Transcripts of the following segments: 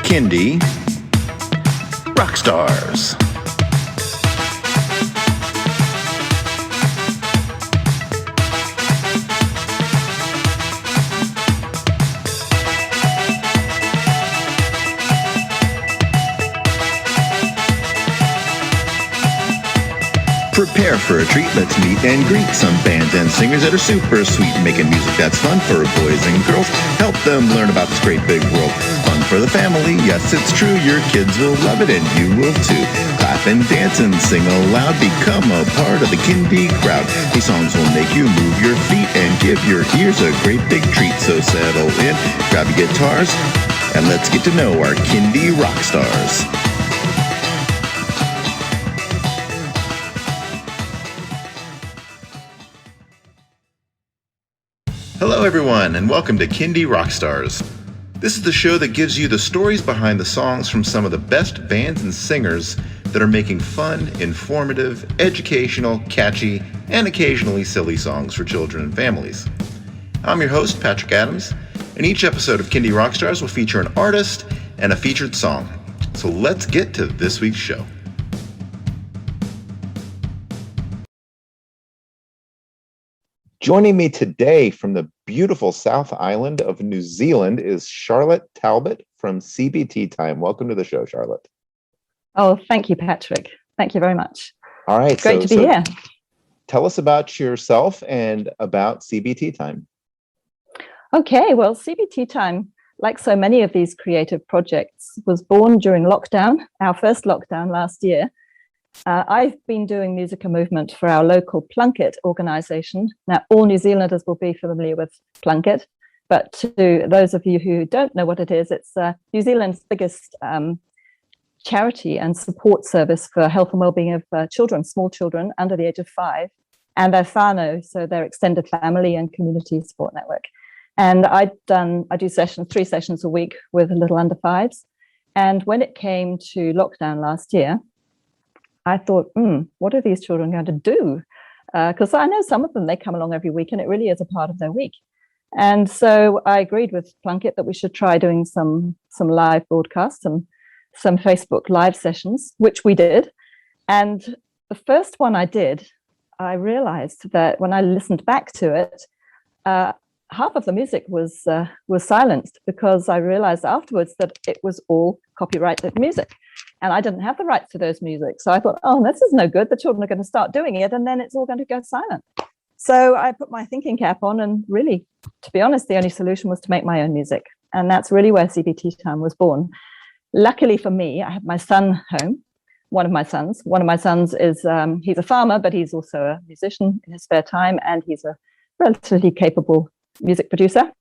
Kindy Rockstars. Prepare for a treat, let's meet and greet some bands and singers that are super sweet, making music that's fun for boys and girls. Help them learn about this great big world. Fun for the family, yes it's true, your kids will love it and you will too. Clap and dance and sing aloud, become a part of the Kindy crowd. These songs will make you move your feet and give your ears a great big treat. So settle in, grab your guitars, and let's get to know our Kindy Rockstars. Hello everyone, and welcome to Kindy Rockstars. This is the show that gives you the stories behind the songs from some of the best bands and singers that are making fun, informative, educational, catchy, and occasionally silly songs for children and families. I'm your host, Patrick Adams, and each episode of Kindy Rockstars will feature an artist and a featured song. So let's get to this week's show. Joining me today from the beautiful South Island of New Zealand is Charlotte Talbot from Teatime. Welcome to the show, Charlotte. Oh, thank you, Patrick. Thank you very much. All right. Great to be here. Tell us about yourself and about Teatime. Okay, well, Teatime, like so many of these creative projects, was born during lockdown, our first lockdown last year. I've been doing musical movement for our local Plunket organisation. Now, all New Zealanders will be familiar with Plunket, but to those of you who don't know what it is, it's New Zealand's biggest charity and support service for health and well-being of children, small children under the age of 5, and their whānau, so their extended family and community support network. And I do 3 sessions a week with little under 5s. And when it came to lockdown last year, I thought, what are these children going to do? Because I know some of them, they come along every week and it really is a part of their week. And so I agreed with Plunket that we should try doing some live broadcasts and some Facebook live sessions, which we did. And the first one I did, I realized that when I listened back to it, half of the music was silenced, because I realized afterwards that it was all copyrighted music. And I didn't have the rights to those music. So I thought, this is no good. The children are going to start doing it and then it's all going to go silent. So I put my thinking cap on, and really, to be honest, the only solution was to make my own music. And that's really where Teatime was born. Luckily for me, I have my son home, one of my sons. One of my sons is, he's a farmer, but he's also a musician in his spare time. And he's a relatively capable music producer.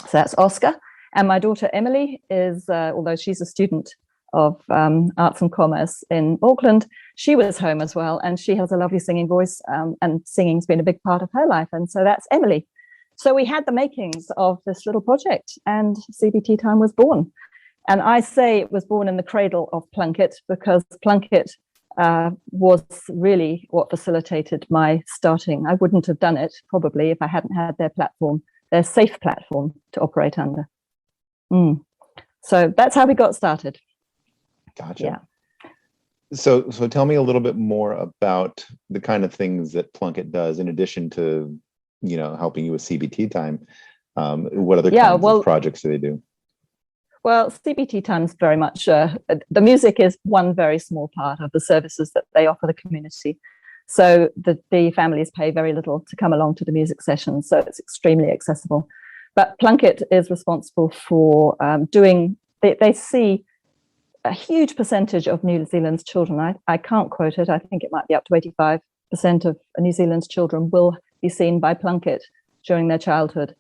So that's Oscar. And my daughter, Emily, is, although she's a student of arts and commerce in Auckland, she was home as well, and she has a lovely singing voice, and singing's been a big part of her life, and so that's Emily. So we had the makings of this little project, and Teatime was born. And I say it was born in the cradle of Plunket, because Plunket was really what facilitated my starting. I wouldn't have done it probably if I hadn't had their platform, their safe platform to operate under. So that's how we got started. Gotcha. Yeah. So tell me a little bit more about the kind of things that Plunket does in addition to, helping you with Teatime. What other kinds of projects do they do? Well, Teatime is very much, the music is one very small part of the services that they offer the community. So the families pay very little to come along to the music sessions, so it's extremely accessible. But Plunket is responsible for they see a huge percentage of New Zealand's children. I can't quote it. I think it might be up to 85% of New Zealand's children will be seen by Plunket during their childhood.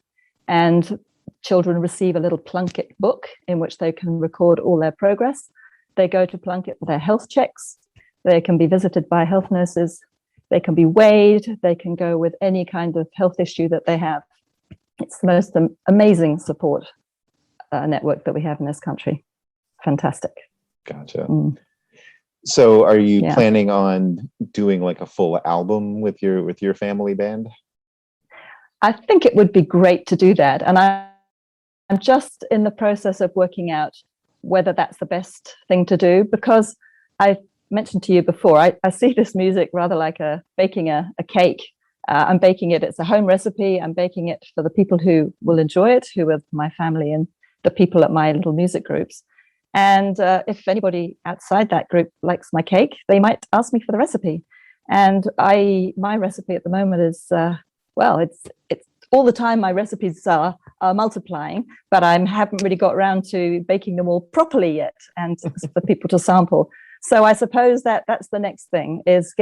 And children receive a little Plunket book in which they can record all their progress. They go to Plunket for their health checks. They can be visited by health nurses. They can be weighed. They can go with any kind of health issue that they have. It's the most amazing support network that we have in this country. Fantastic. Gotcha. So are you planning on doing like a full album with your family band? I think it would be great to do that. And I'm just in the process of working out whether that's the best thing to do, because I mentioned to you before, I see this music rather like baking a cake. I'm baking it. It's a home recipe. I'm baking it for the people who will enjoy it, who are my family and the people at my little music groups. And if anybody outside that group likes my cake, they might ask me for the recipe. And my recipe at the moment is, it's all the time my recipes are multiplying, but I haven't really got around to baking them all properly yet and for people to sample. So I suppose that's the next thing, is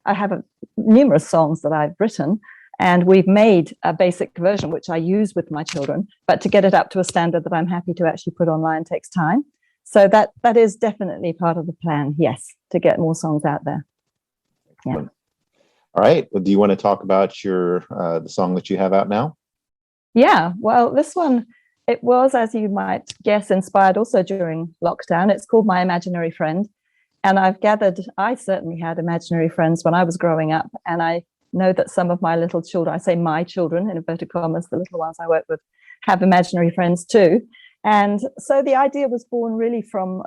I have numerous songs that I've written, and we've made a basic version, which I use with my children, but to get it up to a standard that I'm happy to actually put online takes time. So that is definitely part of the plan, yes, to get more songs out there. Yeah. All right. Well, do you want to talk about the song that you have out now? Yeah. Well, this one, it was, as you might guess, inspired also during lockdown. It's called My Imaginary Friend. And I've gathered, I certainly had imaginary friends when I was growing up. And I know that some of my little children, I say my children in inverted commas, the little ones I work with, have imaginary friends too. And so the idea was born really from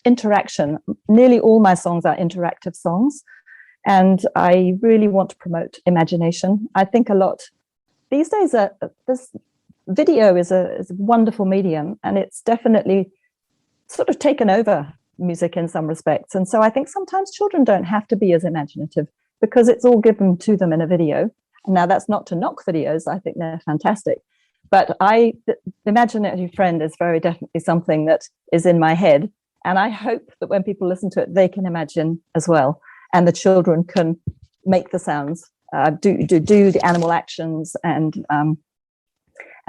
interaction. Nearly all my songs are interactive songs. And I really want to promote imagination. I think a lot these days, this video is a wonderful medium, and it's definitely sort of taken over music in some respects. And so I think sometimes children don't have to be as imaginative because it's all given to them in a video. Now, that's not to knock videos. I think they're fantastic. But the Imaginary Friend is very definitely something that is in my head. And I hope that when people listen to it, they can imagine as well. And the children can make the sounds, do the animal actions. And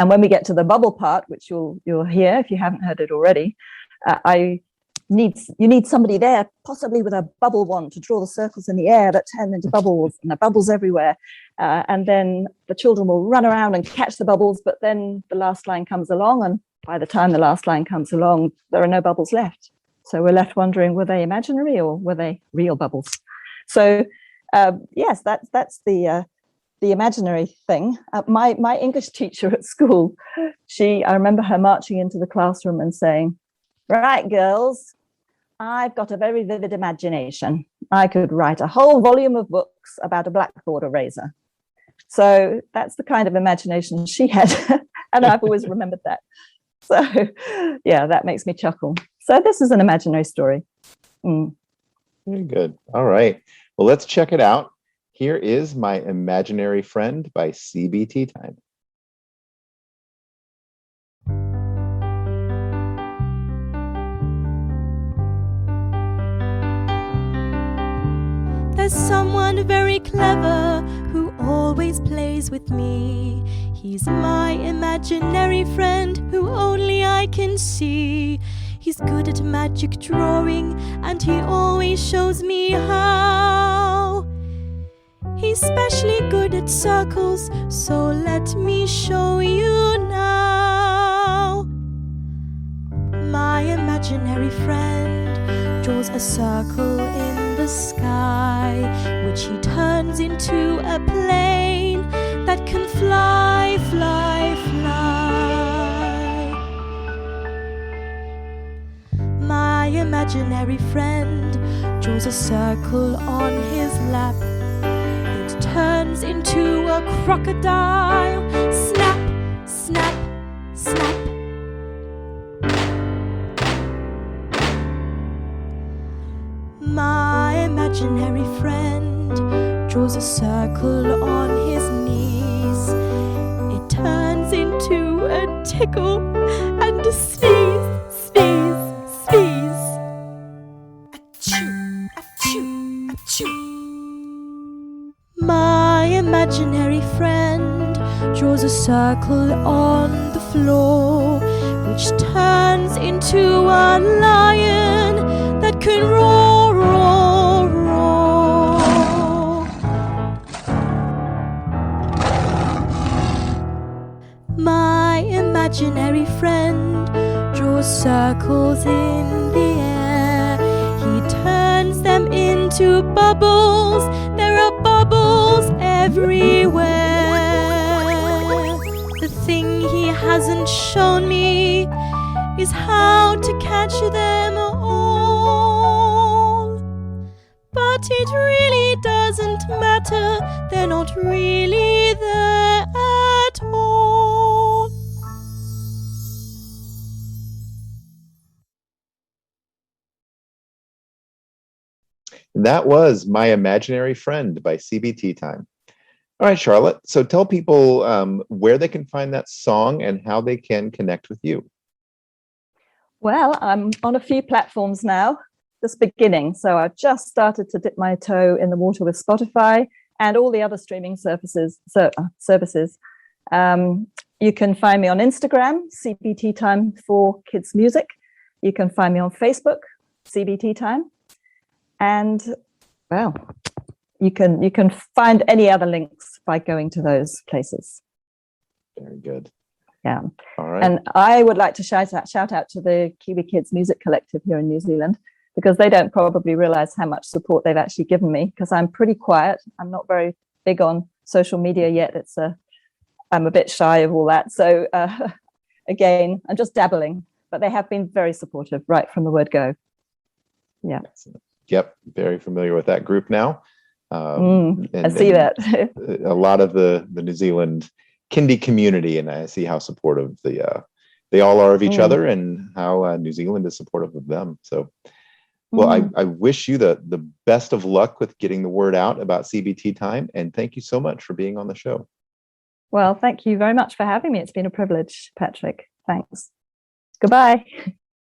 when we get to the bubble part, which you'll hear if you haven't heard it already, you need somebody there, possibly with a bubble wand, to draw the circles in the air that turn into bubbles, and the bubbles everywhere. And then the children will run around and catch the bubbles, but then the last line comes along, and by the time the last line comes along, there are no bubbles left. So we're left wondering, were they imaginary or were they real bubbles? So yes, that's the imaginary thing. My English teacher at school, I remember her marching into the classroom and saying, "Right, girls, I've got a very vivid imagination. I could write a whole volume of books about a blackboard eraser." So that's the kind of imagination she had. And I've always remembered that. So yeah, that makes me chuckle. So this is an imaginary story. Very good. All right. Well, let's check it out. Here is My Imaginary Friend by Teatime. There's someone very clever who always plays with me. He's my imaginary friend who only I can see. He's good at magic drawing and he always shows me how. He's specially good at circles, so let me show you now. My imaginary friend draws a circle in the sky, which he turns into a plane that can fly, fly, fly. My imaginary friend draws a circle on his lap. It turns into a crocodile. Snap, snap, snap. My imaginary friend draws a circle on his knees. It turns into a tickle and a sneeze, sneeze, sneeze. Achoo, achoo, achoo. My imaginary friend draws a circle on the floor, which turns into a lion that can roar, roar, roar. My imaginary friend draws circles in the air. He turns them into bubbles. There are bubbles everywhere. The thing he hasn't shown me is how to catch them all. But it really doesn't matter, they're not really there at all. That was My Imaginary Friend by CB Teatime. All right, Charlotte. So tell people where they can find that song and how they can connect with you. Well, I'm on a few platforms now, just beginning. So I've just started to dip my toe in the water with Spotify and all the other streaming services. You can find me on Instagram, CBT Time for Kids Music. You can find me on Facebook, CBT Time. And well, you can find any other links by going to those places. Very good. Yeah. All right. And I would like to shout out to the Kiwi Kids Music Collective here in New Zealand, because they don't probably realize how much support they've actually given me, because I'm pretty quiet. I'm not very big on social media yet. I'm a bit shy of all that. So again, I'm just dabbling, but they have been very supportive right from the word go. Yeah. Excellent. Yep. Very familiar with that group now. I see that. A lot of the New Zealand kindy community, and I see how supportive they all are of each other, and how New Zealand is supportive of them. So, well, I wish you the best of luck with getting the word out about CBT Time, and thank you so much for being on the show. Well, thank you very much for having me. It's been a privilege, Patrick. Thanks. Goodbye.